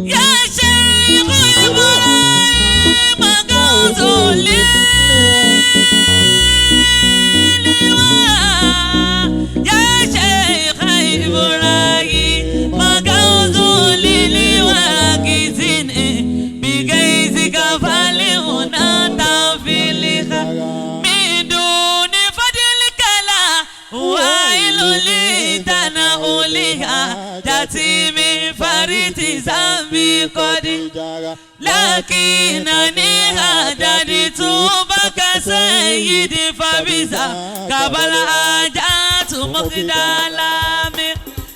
يا شيخ إبراهيم غوث للوعى يا شيخ إبراهيم غوث للوعى كيزين بجيزك فالهنا تفلخ من دون فضلك لا ويل لتناولها تأتي من فريت ذنبي قد لكنني هددت بك سيدي فبذا قبل حاجات مقدالامي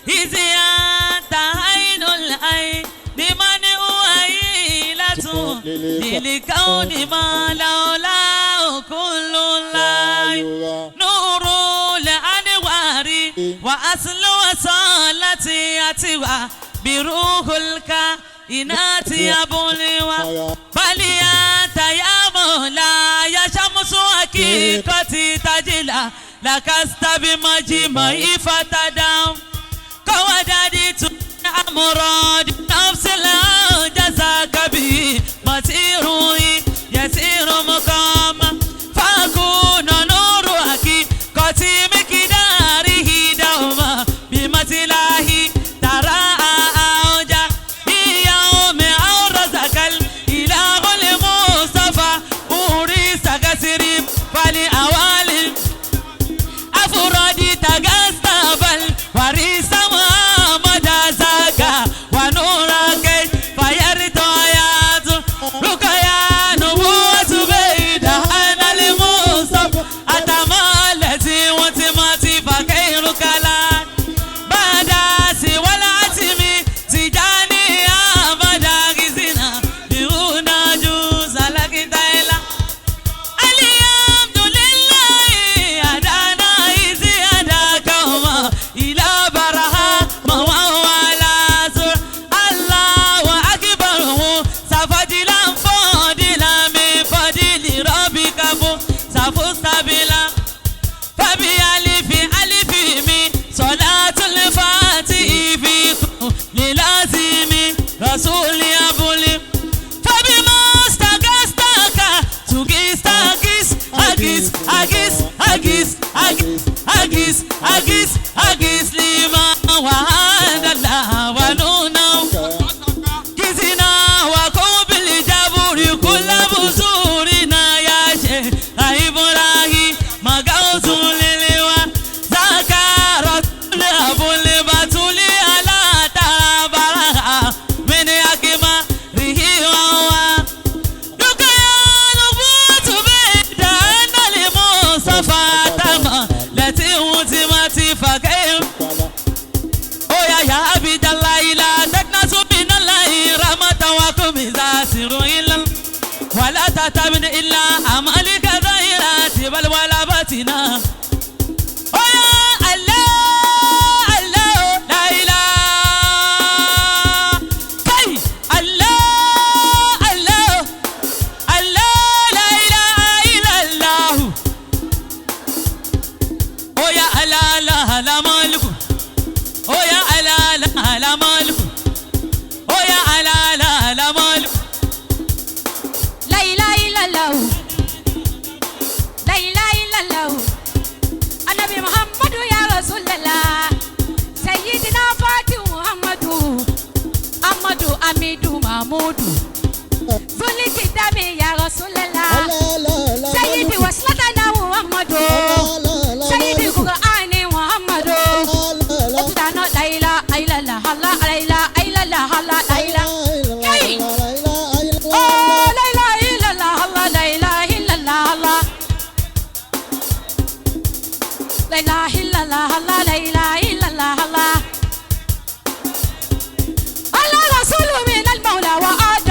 إذ أنت عين العين لمن أويلة للكون ما لولاه كل الله نور الأنوار وأصل وصالتي أتوى بروح الكائنات يبلوى بل أنت يا مولاي شمس حقيقتي تجلى لكست بمجمع فتدام كوددت أمراض نفس لا جزاك به مسيري يسير مقام فأكون نور حقيقتي مقداره دوما بمثله ترى أوجه يوم أورزك الإله المصطفى أوريس كسريم فلأوالي أفرادي تغستبل وريس محمد زكا ونورك فيرتو آيات رقيا نبوة بيد أنا المصطفى أتمالتي وتماتي فكير كلام بعد سوى العتمي تجاني أبدا غزنا ديونا جوز لك دايلا الحمد لله هدانا إذ هداك وما إلى برها ما هو على زر الله أكبر سفضلا فضلا من فضل ربك سفستبلا فبألف ألف من صلاة الفاتح فيكم للازم رسول أبولي فبما استغستك تغستكس أجس أجس أجس أجس أجس أجس أجس لما وعد الله ونونا كزنا وقوبل جبور كل بزورنا يا شيخ إبراهيم مغوث للوعى ذكر رسول أبولي بطولي على تبرها من أكما رهيوة رقيا نبوة بيد أنا المصطفى تما التي وتماتي فكيف يا عبد الله لا تكنسوا من الله رحمة وكم إذا سروا إلا ولا تتبن إلا أمالك ظاهرات بل ولا باتنا يا الله الله لا إله كي الله الله الله لا إله إلا الله يا الله الله لا مالك يا الله لا لا مالك يا الله لا لا مالك لا إله إلا الله لا إله إلا الله النبي محمد يا رسول الله سيدنا فاتح محمد أحمد أميد محمود ذو الكتاب يا رسول الله سيدي وصلتنا محمد سيدي القرآن محمد أبدانا لا إله إلا الله لا إله إلا الله لا إله لا إله إلا الله لا إله إلا الله لا إله إلا الله لا إله إلا الله الله رسول من المولى وآل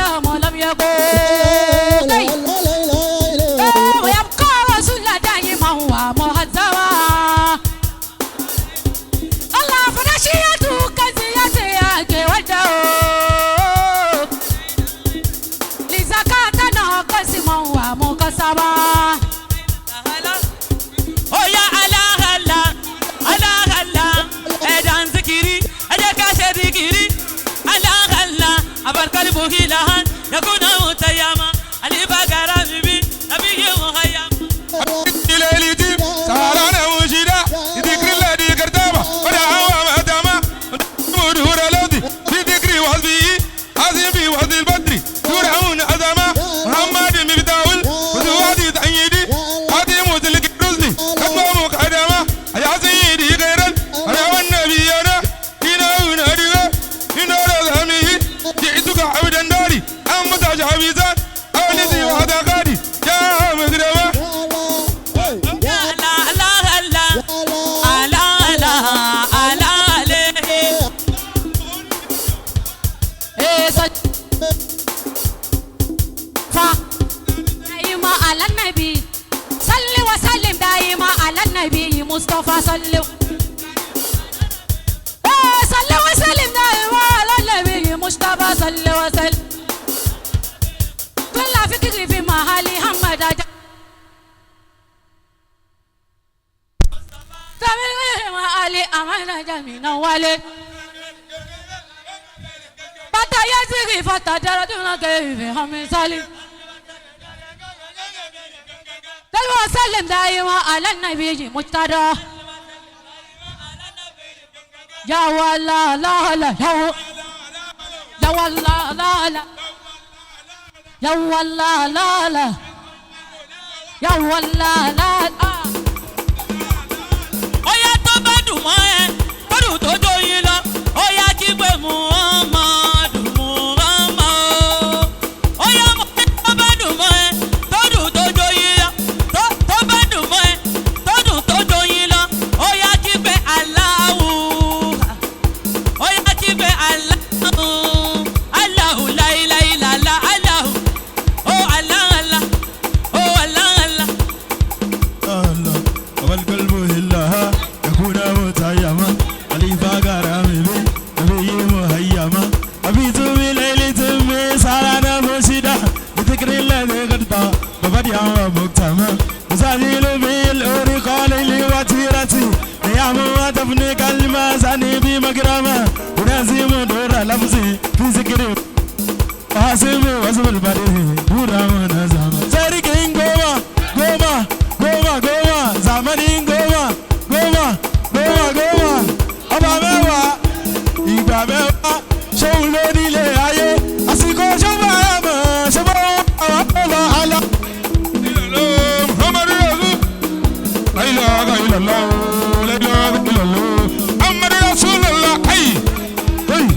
والقلب هيلهان يكون متيما علي بقرا بيبي نبي مهيم ليلتي سهرانا وشيدا ذكر الذي كرتابا ودعوا ما تما مدور لودي في ذكري وحزبي عظيم في وحد البدر ترعون أزما محمد مفتاول وزوادي تأييدي عظيم وزلك الرسل كتبه مقدما يا سيدي غيرا أنا والنبي أنا هنا وناديها هنا رزمه جئتك عبدا داري أمت حبيزان أولدي وهذا غادي يا مغربا مصطفى صلوا صلوا وسلم دائما على النبي مصطفى صلوا وسلم كل فكري في محلي محمد تمام علي أمانة جميلة والد بطا يزغي فتدردنا كيف هم صلي وسلم دائما على النبي مجتبى يا والله لا لا يا والله لا لا يا والله لا لا يا والله لا لا oya tó bá dùn mọ́ ẹ tó dùn tó dóyin lọ oya kí pé Muhammad Muhammad oya mo ní tó bá dùn mọ́ ẹ tó dùn tó dóyin lọ tó bá dùn mọ́ ẹ tó dùn tó dóyin lọ oya kí pé Allahu oya kí pé Allahu Allahu la ilaha illallah Allahu oh Allah Allah oh Allah Allah الله والقلب هلها يكون متيما علي فقرا بيبي نبي مهيما أبيت بليلة سهرانا وشيدا بذكر الذي قرطا ببديع ومكتما مساجل بالأورق ليلي وتيرتي نيام وتفني كلمة زاني بمكرمة ونازم دور لفظي في ذكري وحاسب واسم البدر دورا ونزام ساركين قوما قوما قوما قوما زمانين قوما قوما قوما قوما أبا موا إبا موا شولوني لأيه أسيكو شبا يما شبا الله على محمد رسول لا إله إلا الله لا إله إلا الله محمد رسول الله أي أي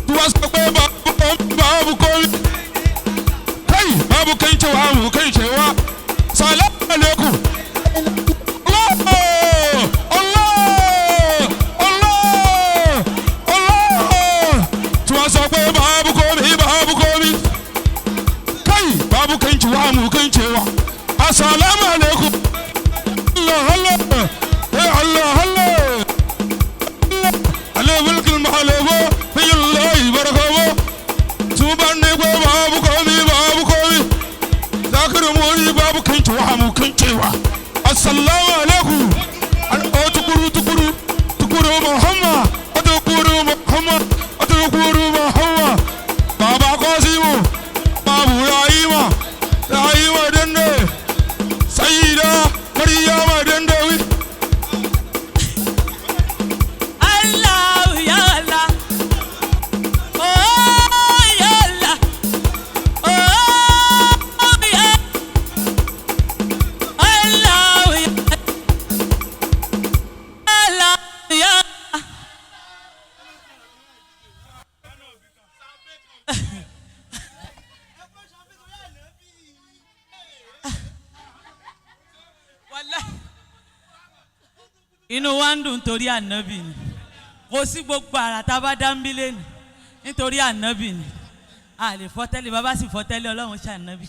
تواسك بابو كل أي بابو كينشوا سلام عليكم الله الله الله الله تواسك بابو كل كي بابو كينشوا السلام عليكم الله الله الله الله على ملك المحلوه في الله بركاته سبحان بابو كومي ذاكر مولي بابو كنتوا السلام عليكم تكرو محمد تكرو محمد بابا قاسم بابو رايما دنده سيدة مريم دندوي Allah ya Allah oh ya Allah oh ya Allah ya Allah ya wallahi inú wa ń dùn torí ànábì ni kò sí gbogbo àrà tá a bá dá ń bí lẹ́nu nítorí ànábì ni a lè fọ́tẹ́lẹ̀ bàbá sì fọ́tẹ́lẹ̀ ọlọ́run ṣe ànábì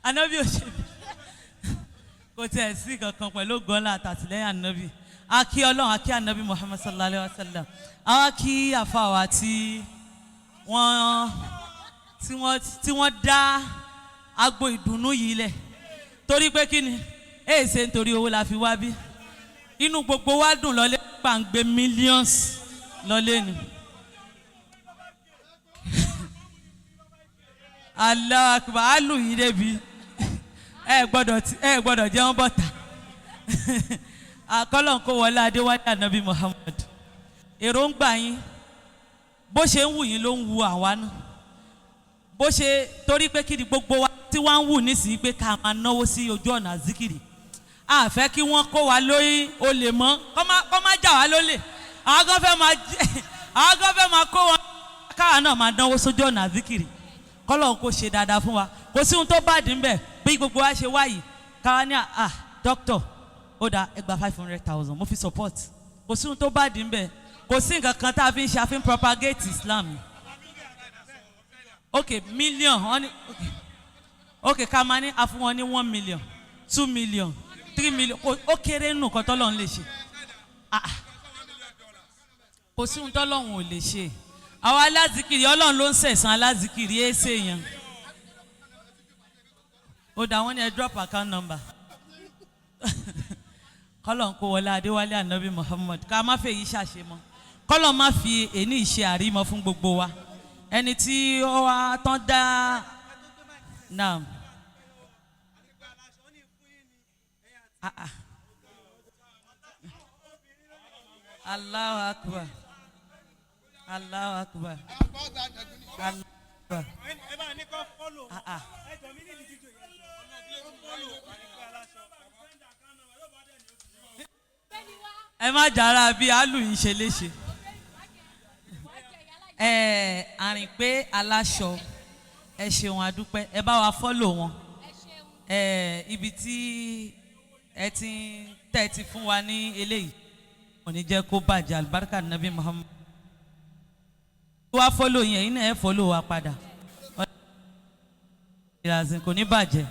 ànábì ò ṣe bí kò tiẹ̀ sí kankan pẹ̀lú gọ́lá àtàtìlẹ́yìn ànábì a kí ọlọ́run a kí ànábì Muhammad sallallahu alayhi wa sallam àwọn kí àfàwà tí wọ́n dá agbo ìdùnnú yìí lẹ̀ torí pé kí ni èèṣe nítorí owó la fi wá bí inú gbogbo wa dùn lọlé pàǹgbé millions lọlé ni Allahu Akbar alu yìí débi ẹ gbọ́dọ̀ jẹun bọ́tà àkọlọ́n kó wọlé adéwálé ànábì Muhammad èròǹgbà yín bó ṣe ń wù yín ló ń wù àwa náà bó ṣe torí pé kí ni gbogbo wa tí wọ́n ń wù nísìnyí pé ká máa náwó sí ojú ọ̀nà zikiri a fẹ́ kí wọ́n kó wa lórí olè mọ́ kọ́ má jà wá lólè àwọn kan fẹ́ máa kó wọn káwa náà máa náwó sójú ọ̀nà zikiri kọ́lọ́n kó ṣe dáadáa fún wa kò sí ohun tó bá dín bẹ́ẹ̀ bí gbogbo wa ṣe wáyìí káwa ní dókítọ̀ ó dá ẹgbàá 500,000 mo fi support kò sí ohun tó bá dín bẹ́ẹ̀ kò sí nǹkan kan tá a fi ń ṣe àfihàn propagate Islam ok million wọ́n ní ok ká máa ní àfún wọn ní 1 million 2 million 3 million ó kéré nù kan tọ́lọ́run lè ṣe kò sí ohun tọ́lọ́run ò lè ṣe àwọn alázikiri ọlọ́run ló ń sẹ̀sán alázikiri ẹ̀ ṣe yẹn ó dá wọn ní ẹ drop account number kọ́lọ̀ ń kó wọlé adéwálé ànábì Muhammad ká má fẹ́ yí ṣàṣe mọ́ kọ́lọ̀ má fi èní ìṣe àrímọ́ fún gbogbo wa ẹni tí ó wá tán dá náà Allahu Akbar Allahu Akbar Allahu Akbar ẹ má jàrá bí àlù yìí ṣe léṣe àrìn pé aláṣọ ẹ ṣeun àdúpẹ́ ẹ bá wa fọ́lò wọn ibi tí ẹ ti tẹ́ ti fún wa ní eléyìí kò ní jẹ́ kó bàjẹ́ alibarika nabi Muhammad wá fọ́lò yẹn yìí náà ẹ fọ́lò wa padà kò ní bàjẹ́.